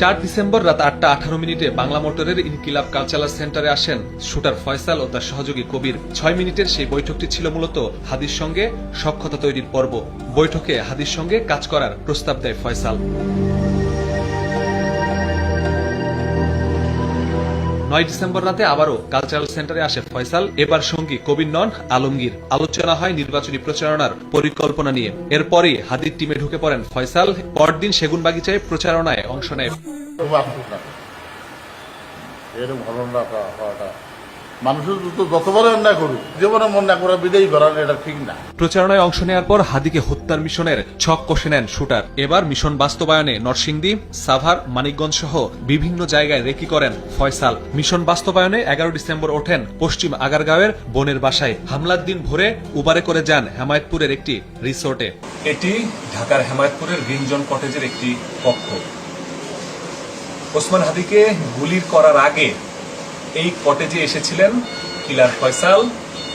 4 December রাত 8:18 বাংলা মোটরের ইনকিলাব cultural সেন্টারে আসেন শুটার ফয়সাল ও তার সহযোগী কবির। 6 মিনিটের সেই বৈঠকটি ছিল মূলত হাদির সঙ্গে সখ্যতা তৈরির পর্ব। বৈঠকে হাদির সঙ্গে কাজ করার প্রস্তাব দেয় ফয়সাল। 9 ডিসেম্বর রাতে আবারও কালচারাল সেন্টারে আসে ফয়সাল, এবার সঙ্গী কবির নন, আলমগীর। আলোচনা হয় নির্বাচনী প্রচারণার পরিকল্পনা নিয়ে। এরপরই হাদির টিমে ঢুকে পড়েন ফয়সাল। পরদিন সেগুনবাগিচায় প্রচারণায় অংশ নেয়। মানুষের যতবার অন্যায় করুক, জীবনে মন না করে বিদেয়ী করার এটা ঠিক না। প্রচারণায় অংশ নেওয়ার পর হাদিকে হত্যার মিশনের ছক কষে নেন শুটার। এবার মিশন বাস্তবায়নে নরসিংদী, সাভার, মানিকগঞ্জ সহ বিভিন্ন জায়গায় রেকি করেন ফয়সাল। মিশন বাস্তবায়নে 11 ডিসেম্বর ওঠেন পশ্চিম আগারগাঁওয়ের বোনের বাসায়। হামলার দিন ভোরে উবারে করে যান হেমায়েতপুরের একটি রিসোর্টে। এটি ঢাকার হেমায়েতপুরের গ্রিনজন কটেজের একটি কক্ষ। ওসমান হাদিকে গুলির করার আগে এই কটেজে এসেছিলেন কিলার ফয়সাল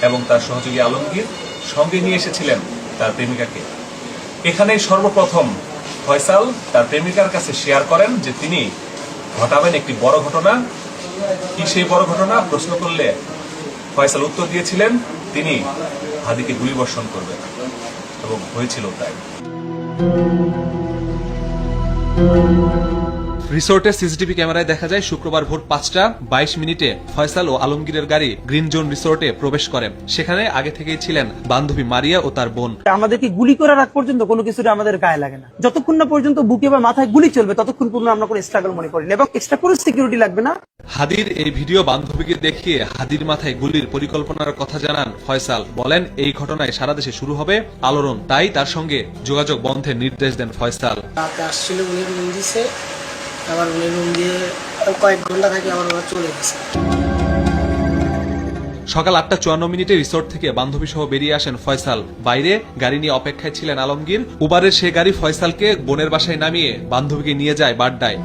এবং তার সহযোগী আলমগীর, সঙ্গে নিয়ে এসেছিলেন তার প্রেমিকাকে। এখানেই সর্বপ্রথম ফয়সাল তার প্রেমিকার কাছে শেয়ার করেন যে তিনি ঘটাবেন একটি বড় ঘটনা। কি সেই বড় ঘটনা প্রশ্ন করলে ফয়সাল উত্তর দিয়েছিলেন তিনি হাদিকে গুলিবর্ষণ করবেন, এবং হয়েছিল তাই। রিসোর্টের সিসিটিভি ক্যামেরায় দেখা যায় শুক্রবার ভোর 5:22 ফয়সাল ও আলমগীরের গাড়ি গ্রিন জোন রিসোর্টে প্রবেশ করে। সেখানে আগে থেকেই ছিলেন বান্ধবী মারিয়া ও তার বোন। আমাদেরকে গুলি করার আগ পর্যন্ত কোনো কিছুটা আমাদের গায়ে লাগে না। যতক্ষণ না পর্যন্ত বুকে বা মাথায় গুলি চলবে ততক্ষণ পর্যন্ত আমরা কোনো স্ট্রাগল মনে করি না, এবং এক্সট্রা কোনো সিকিউরিটি লাগবে না। হাদির এই ভিডিও বান্ধবীকে দেখিয়ে হাদির মাথায় গুলির পরিকল্পনার কথা জানান ফয়সাল। বলেন এই ঘটনায় সারা দেশে শুরু হবে আলোড়ন, তাই তার সঙ্গে যোগাযোগ বন্ধের নির্দেশ দেন ফয়সাল। আবার উনি রুম দিয়ে কয়েক ঘন্টা থাকি, আবার ওরা চলে গেছে। সকাল 8:54 রিসোর্ট থেকে বান্ধবী সহ বেরিয়ে আসেন ফয়সাল। বাইরে গাড়ি নিয়ে অপেক্ষায় ছিলেন আলমগীর। উবারের সে গাড়ি ফয়সালকে বোনের বাসায় নামিয়ে বান্ধবীকে নিয়ে যায় বাড্ডায়।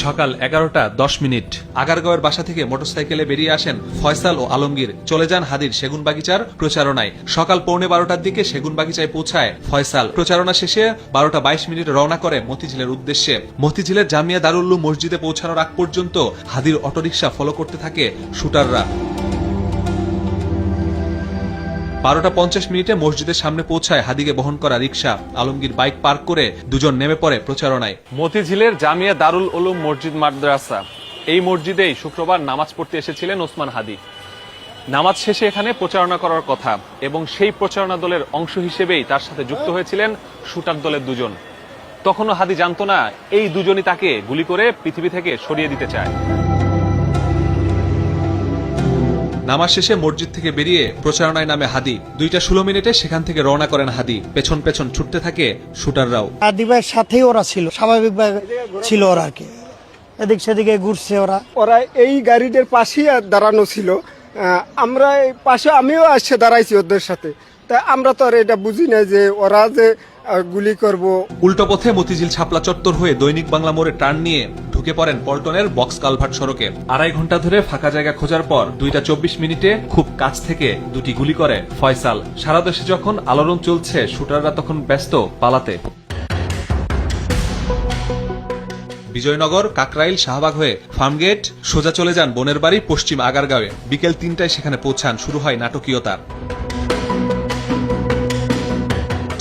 সকাল 11:10 আগারগাঁওয়ের বাসা থেকে মোটরসাইকেলে বেরিয়ে আসেন ফয়সাল ও আলমগীর। চলে যান হাদির সেগুনবাগিচার প্রচারণায়। সকাল 11:15 দিকে সেগুনবাগিচায় পৌঁছায় ফয়সাল। প্রচারণা শেষে 12:22 রওনা করে মতিঝিলের উদ্দেশ্যে। মতিঝিলের জামিয়া দারুল উলুম মসজিদে পৌঁছানোর আগ পর্যন্ত হাদির অটোরিকশা ফলো করতে থাকে শুটাররা। 12:50 মসজিদের সামনে পৌঁছায় হাদিকে বহন করা রিকশা। আলমগীর বাইক পার্ক করে দুজন নেমে পড়ে প্রচারণায়। মতিঝিলের জামিয়া দারুল উলুম মসজিদ মাদ্রাসা, এই মসজিদেই শুক্রবার নামাজ পড়তে এসেছিলেন ওসমান হাদি। নামাজ শেষে এখানে প্রচারণা করার কথা, এবং সেই প্রচারণা দলের অংশ হিসেবেই তার সাথে যুক্ত হয়েছিলেন শুটার দলের দুজন। তখনও হাদি জানত না এই দুজনই তাকে গুলি করে পৃথিবী থেকে সরিয়ে দিতে চায়। নামাজ শেষে মসজিদ থেকে বেরিয়ে প্রচারণায় নামে হাদি। 2:16 সেখান থেকে রওনা করেন হাদি। পেছন পেছন ছুটতে থাকে শুটাররাও। হাদি ভাইয়ের সাথেই ওরা ছিল, স্বাভাবিকভাবে ছিল ওরা আর কি, এদিক সেদিকে ঘুরছে ওরা এই গাড়িদের পাশেই দাঁড়ানো ছিল। আমরা এই পাশে আমিও আসছে দাঁড়াইছি ওদের সাথে। তা আমরা তো আর এটা বুঝি না যে ওরা যে গুলি করব। উল্টো পথে মতিঝিল ছাপলা চত্বর হয়ে দৈনিক বাংলা মোড়ে টার্ন নিয়ে ঢুকে পড়েন পল্টনের বক্স কালভার্ট সড়কে। 2.5 ঘন্টা ধরে ফাঁকা জায়গা খোঁজার পর 2:24 খুব কাছ থেকে দুটি গুলি করে ফয়সাল। সারা দেশে যখন আলোড়ন চলছে, শুটাররা তখন ব্যস্ত পালাতে। বিজয়নগর, কাকরাইল, শাহবাগ হয়ে ফার্মগেট সোজা চলে যান বোনের বাড়ি পশ্চিম আগারগাঁওয়ে। বিকেল 3টায় সেখানে পৌঁছান। শুরু হয় নাটকীয়তা।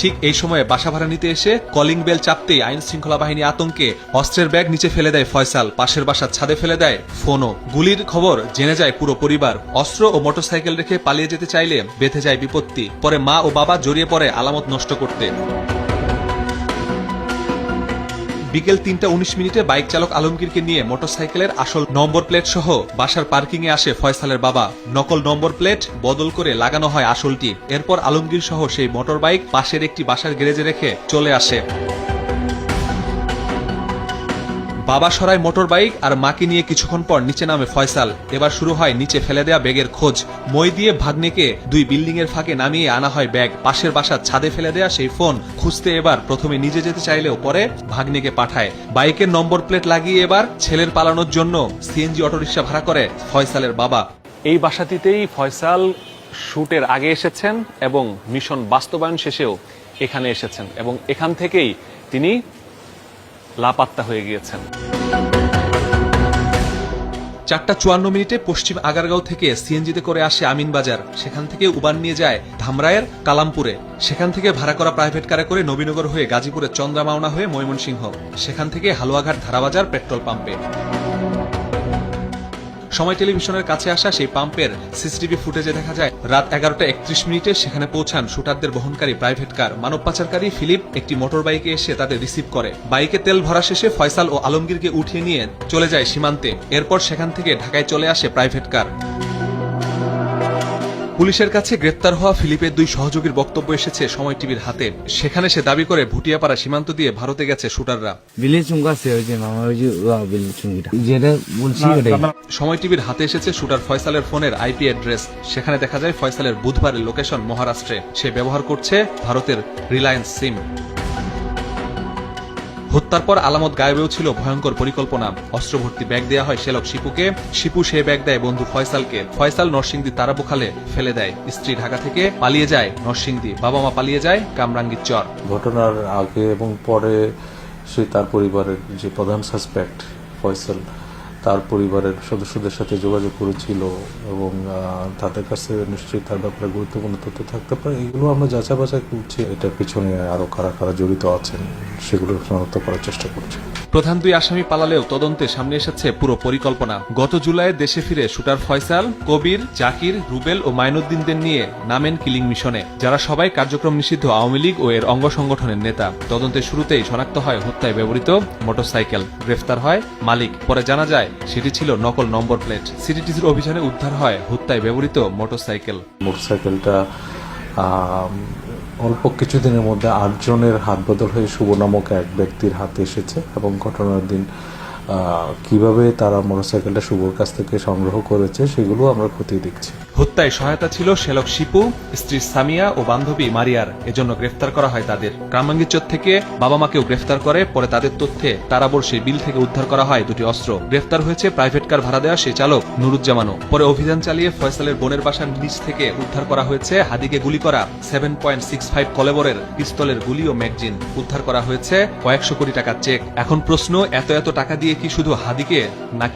ঠিক এই সময়ে বাসা ভাড়া নিতে এসে কলিং বেল চাপতেই আইন শৃঙ্খলা বাহিনী আতঙ্কে অস্ত্রের ব্যাগ নিচে ফেলে দেয় ফয়সাল। পাশের বাসার ছাদে ফেলে দেয় ফোনও। গুলির খবর জেনে যায় পুরো পরিবার। অস্ত্র ও মোটরসাইকেল রেখে পালিয়ে যেতে চাইলে বেঁধে যায় বিপত্তি। পরে মা ও বাবা জড়িয়ে পড়ে আলামত নষ্ট করতে। বিকেল 3:19 বাইক চালক আলমগীরকে নিয়ে মোটরসাইকেলের আসল নম্বর প্লেট সহ বাসার পার্কিং এ আসে ফয়সালের বাবা। নকল নম্বর প্লেট বদল করে লাগানো হয় আসলটি। এরপর আলমগীর সহ সেই মোটর বাইক পাশের একটি বাসার গ্যারেজে রেখে চলে আসে। বাবা সরায় মোটর বাইক আর মাকে নিয়ে কিছুক্ষণ পর নিচে নামে ফয়সাল। এবার শুরু হয় নিচে ফেলে দেয়া ব্যাগের খোঁজ। মই দিয়ে ভাগ্নেকে 2 বিল্ডিং এর ফাঁকে নামিয়ে আনা হয় ব্যাগ। পাশের বাসার ছাদে ফেলে দেয়া সেই ফোন খুঁজতে এবার প্রথমে নিজে যেতে চাইলেও পরে ভাগ্নেকে পাঠায়। বাইকের নম্বর প্লেট লাগিয়ে এবার ছেলের পালানোর জন্য সিএনজি অটোরিকশা ভাড়া করে ফয়সালের বাবা। এই বাসাটিতেই ফয়সাল শুটের আগে এসেছেন এবং মিশন বাস্তবায়ন শেষেও এখানে এসেছেন, এবং এখান থেকেই তিনি লাপাত্তা হয়ে গিয়েছেন। 4:54 পশ্চিম আগারগাঁও থেকে সিএনজিতে করে আসে আমিনবাজার, সেখান থেকে উবান নিয়ে যায় ধামরাইয়ের কালামপুরে, সেখান থেকে ভাড়া করা প্রাইভেট কারে করে নবীনগর হয়ে গাজীপুরের চন্দ্রামাওনা হয়ে ময়মনসিংহ, সেখান থেকে হালুয়াঘাট ধারাবাজার পেট্রোল পাম্পে। সময় টেলিভিশনের কাছে আসা সেই পাম্পের সিসিটিভি ফুটেজে দেখা যায় রাত 11:31 সেখানে পৌঁছান শুটারদের বহনকারী প্রাইভেট কার। মানব পাচারকারী ফিলিপ একটি মোটর বাইকে এসে তাদের রিসিভ করে। বাইকে তেল ভরা শেষে ফয়সাল ও আলমগীরকে উঠিয়ে নিয়ে চলে যায় সীমান্তে। এরপর সেখান থেকে ঢাকায় চলে আসে প্রাইভেট কার। পুলিশের কাছে গ্রেপ্তার হওয়া ফিলিপের 2 সহযোগীর বক্তব্য এসেছে সময় টিভির হাতে। সেখানে সে দাবি করে ভুটিয়াপাড়া সীমান্ত দিয়ে ভারতে গেছে শুটাররা। সময় টিভির হাতে এসেছে শুটার ফয়সালের ফোনের আইপি অ্যাড্রেস। সেখানে দেখা যায় ফয়সালের বুধবারের লোকেশন মহারাষ্ট্রে। সে ব্যবহার করছে ভারতের রিলায়েন্স সিম। হত্যার পর আলামত গায়েবেও ছিল ভয়ঙ্কর পরিকল্পনা। অস্ত্রভর্তি ব্যাগ দেয়া হয় শ্যালক শিপুকে, শিপু সে ব্যাগ দেয় বন্ধু ফয়সালকে। ফয়সাল নরসিংদী তারাবুখালে ফেলে দেয়। স্ত্রী ঢাকা থেকে পালিয়ে যায় নরসিংদী, বাবা মা পালিয়ে যায় কামরাঙ্গীর চর। ঘটনার আগে এবং পরে সে তার পরিবারের যে প্রধান সাসপেক্ট ফয়সাল, তার পরিবারের সদস্যদের সাথে যোগাযোগ করেছিল এবং তাদের কাছে নিশ্চয়ই তার ব্যাপারে গুরুত্বপূর্ণ তথ্য থাকতে পারে। এগুলো আমরা যাচাই বাছাই করছি। এটার পিছনে আরো কারা কারা জড়িত আছেন সেগুলো শনাক্ত করার চেষ্টা করছি। প্রধান 2 আসামি পালালেও তদন্তে সামনে এসেছে পুরো পরিকল্পনা। গত জুলাইয়ে দেশে ফিরে শুটার ফয়সাল, কবির, জাকির, রুবেল ও মাইনুদ্দিনদের নিয়ে নামেন কিলিং মিশনে, যারা সবাই কার্যক্রম নিষিদ্ধ আওয়ামী লীগ ও এর অঙ্গ সংগঠনের নেতা। তদন্তের শুরুতেই শনাক্ত হয় হত্যায় ব্যবহৃত মোটরসাইকেল। গ্রেফতার হয় মালিক। পরে জানা যায় সেটি ছিল নকল নম্বর প্লেট। সিটিটিসির অভিযানে উদ্ধার হয় হত্যায় ব্যবহৃত মোটরসাইকেল। মোটরসাইকেলটা অল্প কিছুদিনের মধ্যে 8 জনের হাত বদল হয়ে শুভ নামক এক ব্যক্তির হাতে এসেছে এবং ঘটনার দিন কিভাবে তারা মোটরসাইকেলটা শুভর কাছ থেকে সংগ্রহ করেছে সেগুলো আমরা খতিয়ে দেখছি। হত্যায় সহায়তা ছিল শ্যালক শিপু, স্ত্রী সামিয়া ও বান্ধবী মারিয়ার। এজন্য গ্রেফতার করা হয় তাদের। কামরাঙ্গীরচর থেকে বাবা মাকেও গ্রেফতার করে। পরে তাদের তথ্যে তারাবর সেই বিল থেকে উদ্ধার করা হয় 2টি অস্ত্র। গ্রেফতার হয়েছে প্রাইভেট কার ভাড়া দেওয়া সেই চালক নুরুজ্জামানও। পরে অভিযান চালিয়ে ফয়সালের বোনের বাসার নিচ থেকে উদ্ধার করা হয়েছে হাদিকে গুলি করা 7.65 কলেবরের পিস্তলের গুলি ও ম্যাগজিন। উদ্ধার করা হয়েছে কয়েকশো কোটি টাকার চেক। এখন প্রশ্ন, এত টাকা দিয়ে কি শুধু হাদিকে নাকি